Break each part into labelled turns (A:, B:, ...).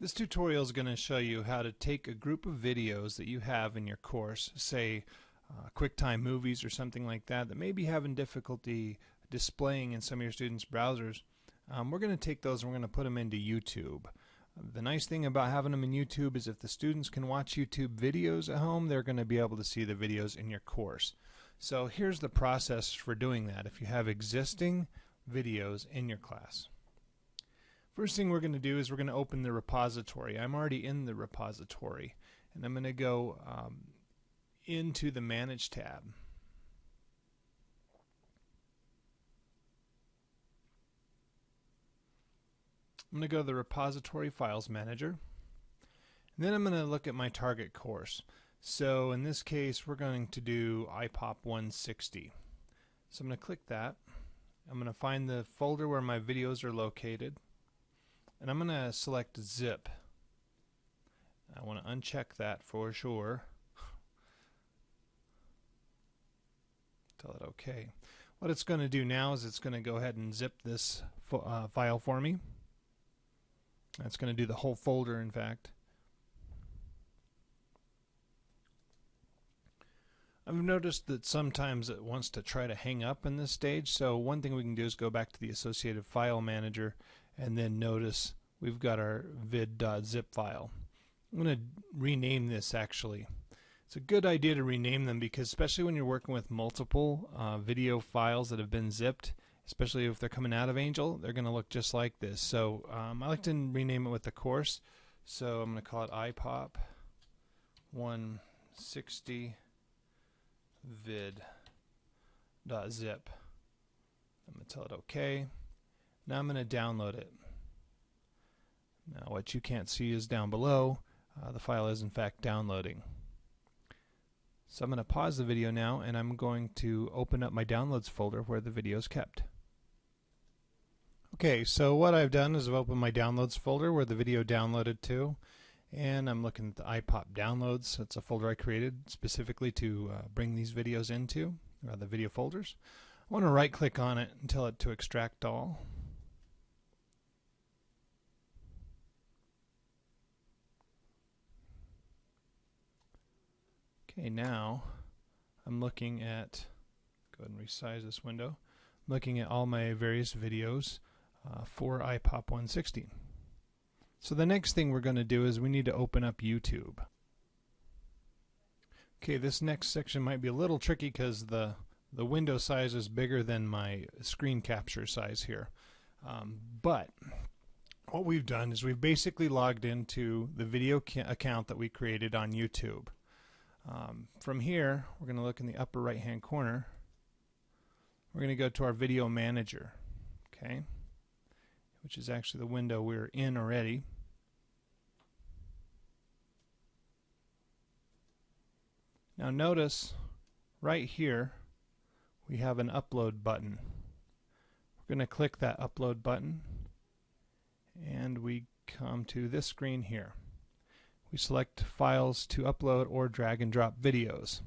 A: This tutorial is going to show you how to take a group of videos that you have in your course, say QuickTime movies or something like that, that may be having difficulty displaying in some of your students' browsers. We're going to take those and we're going to put them into YouTube. The nice thing about having them in YouTube is if the students can watch YouTube videos at home, they're going to be able to see the videos in your course. So here's the process for doing that if you have existing videos in your class. First thing we're going to do is we're going to open the repository. I'm already in the repository, and I'm going to go into the Manage tab. I'm going to go to the Repository Files Manager, and then I'm going to look at my target course. So in this case, we're going to do IPOP 160. So I'm going to click that. I'm going to find the folder where my videos are located, and I'm going to select zip. I want to uncheck that for sure. Tell it OK. What it's going to do now is it's going to go ahead and zip this file for me. That's going to do the whole folder, in fact. I've noticed that sometimes it wants to try to hang up in this stage, so one thing we can do is go back to the associated file manager and then notice we've got our vid.zip file. I'm going to rename this actually. It's a good idea to rename them because especially when you're working with multiple video files that have been zipped, especially if they're coming out of Angel, they're going to look just like this. So I like to rename it with the course. So I'm going to call it IPOP 160 vid.zip. I'm going to tell it OK. Now I'm going to download it. Now what you can't see is down below. The file is in fact downloading. So I'm going to pause the video now and I'm going to open up my downloads folder where the video is kept. Okay, so what I've done is I've opened my downloads folder where the video downloaded to, and I'm looking at the IPOP downloads. That's a folder I created specifically to bring these videos into, the video folders. I want to right click on it and tell it to extract all. Okay, now I'm looking at, go ahead and resize this window, I'm looking at all my various videos for IPOP 160. So the next thing we're going to do is we need to open up YouTube. Okay, this next section might be a little tricky because the window size is bigger than my screen capture size here. But what we've done is we've basically logged into the video account that we created on YouTube. From here, we're going to look in the upper right hand corner. We're going to go to our video manager, okay, which is actually the window we're in already. Now notice right here we have an upload button. We're going to click that upload button and we come to this screen here. We select files to upload or drag and drop videos.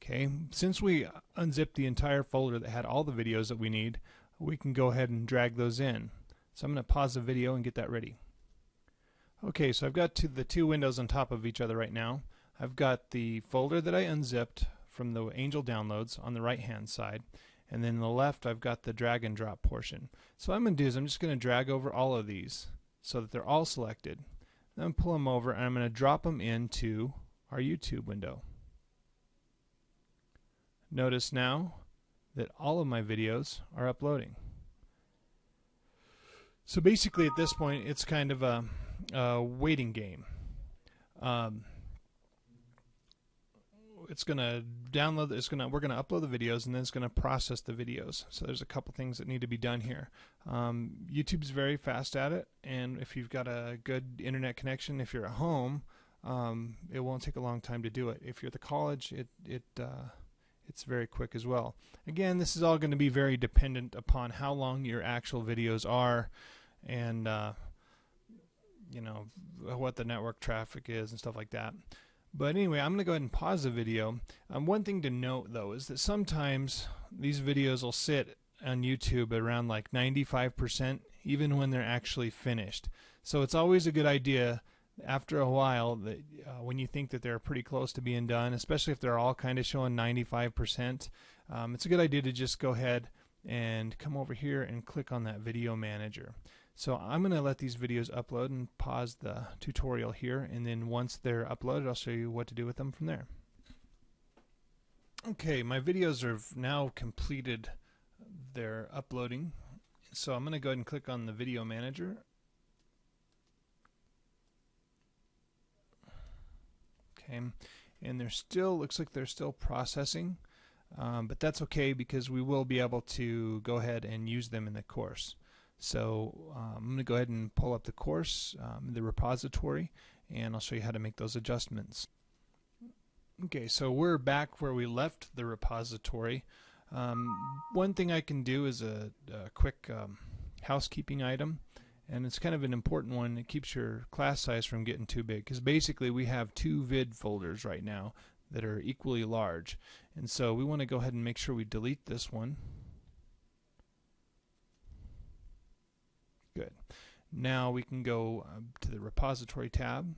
A: Okay, since we unzipped the entire folder that had all the videos that we need, we can go ahead and drag those in. So I'm going to pause the video and get that ready. Okay, so I've got the two windows on top of each other right now. I've got the folder that I unzipped from the Angel downloads on the right hand side, and then on the left I've got the drag and drop portion. So what I'm going to do is I'm just going to drag over all of these so that they're all selected. Then pull them over and I'm going to drop them into our YouTube window. Notice now that all of my videos are uploading. So basically at this point it's kind of a waiting game. It's going to download, we're going to upload the videos and then it's going to process the videos. So there's a couple things that need to be done here. YouTube's very fast at it, and if you've got a good internet connection, if you're at home, it won't take a long time to do it. If you're at the college, it's very quick as well. Again, this is all going to be very dependent upon how long your actual videos are and you know, what the network traffic is and stuff like that. But anyway, I'm going to go ahead and pause the video. One thing to note though is that sometimes these videos will sit on YouTube at around like 95% even when they're actually finished. So it's always a good idea after a while that when you think that they're pretty close to being done, especially if they're all kind of showing 95%, it's a good idea to just go ahead and come over here and click on that video manager. So I'm going to let these videos upload and pause the tutorial here, and then once they're uploaded I'll show you what to do with them from there. Okay, my videos have now completed their uploading, so I'm going to go ahead and click on the video manager. Okay, and they're still, looks like they're still processing, but that's okay because we will be able to go ahead and use them in the course. So I'm going to go ahead and pull up the course, the repository, and I'll show you how to make those adjustments. Okay, so we're back where we left the repository. One thing I can do is a quick housekeeping item, and it's kind of an important one. It keeps your class size from getting too big, because basically we have 2 vid folders right now that are equally large, and so we want to go ahead and make sure we delete this one. Good. Now we can go to the repository tab,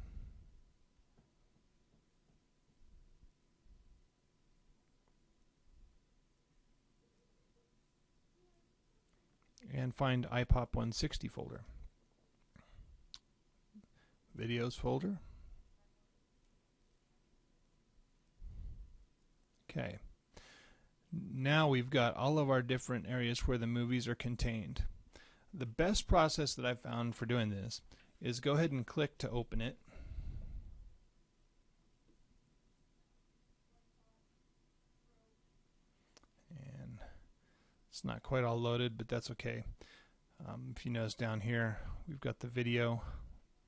A: and find iPop 160 folder. Videos folder. Okay. Now we've got all of our different areas where the movies are contained. The best process that I've found for doing this is go ahead and click to open it. And it's not quite all loaded, but that's okay. If you notice down here, we've got the video.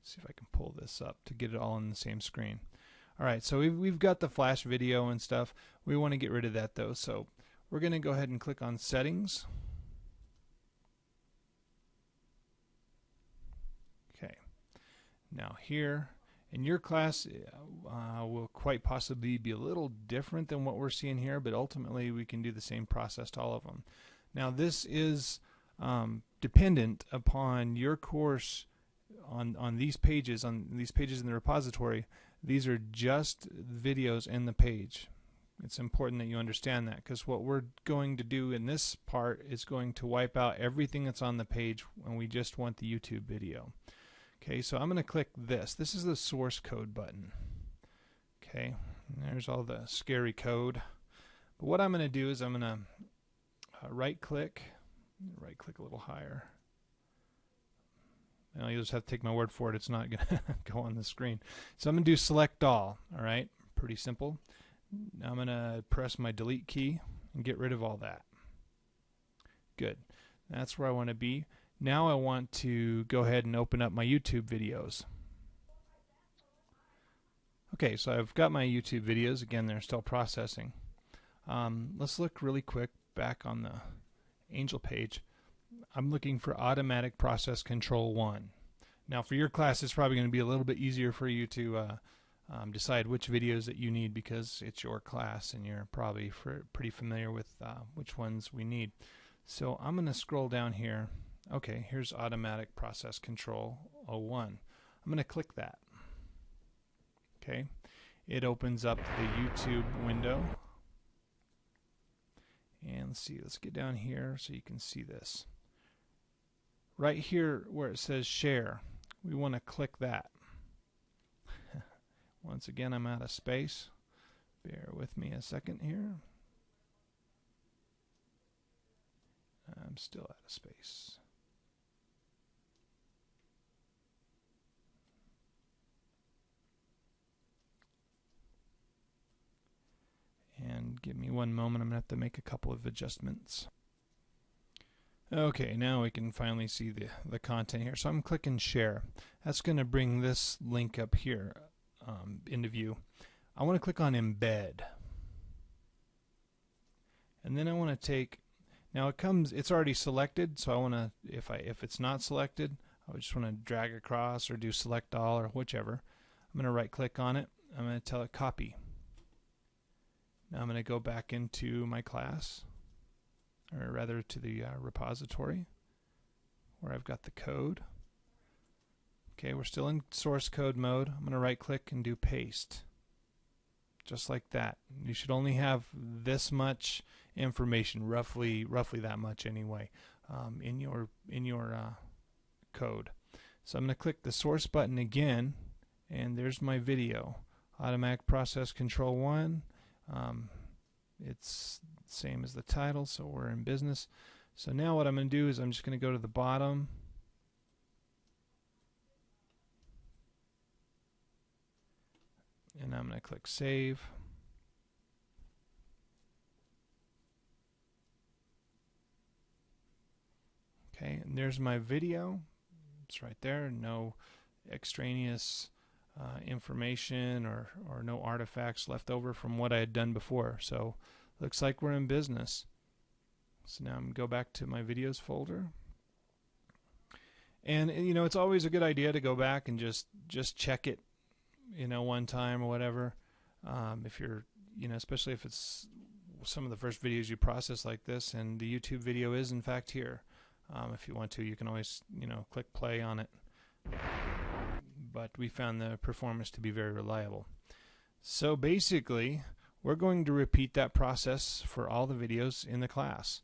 A: Let's see if I can pull this up to get it all on the same screen. Alright, so we've got the flash video and stuff. We want to get rid of that though, so we're going to go ahead and click on Settings. Okay, now here in your class will quite possibly be a little different than what we're seeing here, but ultimately we can do the same process to all of them. Now this is dependent upon your course on these pages in the repository. These are just videos in the page. It's important that you understand that, because what we're going to do in this part is going to wipe out everything that's on the page when we just want the YouTube video. Okay, so I'm going to click this. This is the source code button. Okay, and there's all the scary code. But what I'm going to do is I'm going to right click a little higher. Now you'll just have to take my word for it. It's not going to go on the screen. So I'm going to do select all. All right, pretty simple. Now I'm going to press my delete key and get rid of all that. Good. That's where I want to be. Now I want to go ahead and open up my YouTube videos. Okay, so I've got my YouTube videos. Again, they're still processing. Let's look really quick back on the Angel page. I'm looking for automatic process control 1. Now for your class it's probably going to be a little bit easier for you to decide which videos that you need, because it's your class and you're probably pretty familiar with which ones we need. So I'm going to scroll down here. Okay, here's automatic process control 01. I'm going to click that. Okay, it opens up the YouTube window. And let's see, let's get down here so you can see this. Right here where it says share, we want to click that. Once again, I'm out of space. Bear with me a second here. I'm still out of space. And give me one moment, I'm going to have to make a couple of adjustments. Okay, now we can finally see the content here. So I'm clicking share. That's going to bring this link up here into view. I want to click on embed. And then I want to take, now it's already selected, so I want to, if it's not selected, I just want to drag across or do select all or whichever. I'm going to right click on it. I'm going to tell it copy. Now I'm going to go back into my class, or rather to the repository. where I've got the code. Okay, we're still in source code mode. I'm going to right click and do paste. Just like that. You should only have this much information, roughly that much anyway, in your code. So I'm going to click the source button again, and there's my video. Automatic Process Control 1. It's the same as the title, so we're in business. So now what I'm going to do is I'm just going to go to the bottom. And I'm going to click Save. Okay, and there's my video. It's right there. No extraneous information or no artifacts left over from what I had done before. So looks like we're in business. So now I'm going to go back to my videos folder. And you know, it's always a good idea to go back and just check it, you know, one time or whatever. If you're, you know, especially if it's some of the first videos you process like this, and the YouTube video is in fact here. If you want to, you can always, you know, click play on it. But we found the performance to be very reliable. So basically, we're going to repeat that process for all the videos in the class.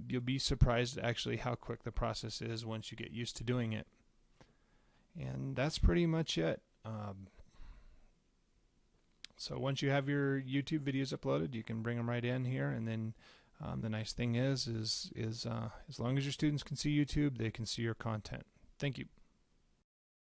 A: You'll be surprised actually how quick the process is once you get used to doing it. And that's pretty much it. So once you have your YouTube videos uploaded, you can bring them right in here, and then the nice thing is as long as your students can see YouTube, they can see your content. Thank you.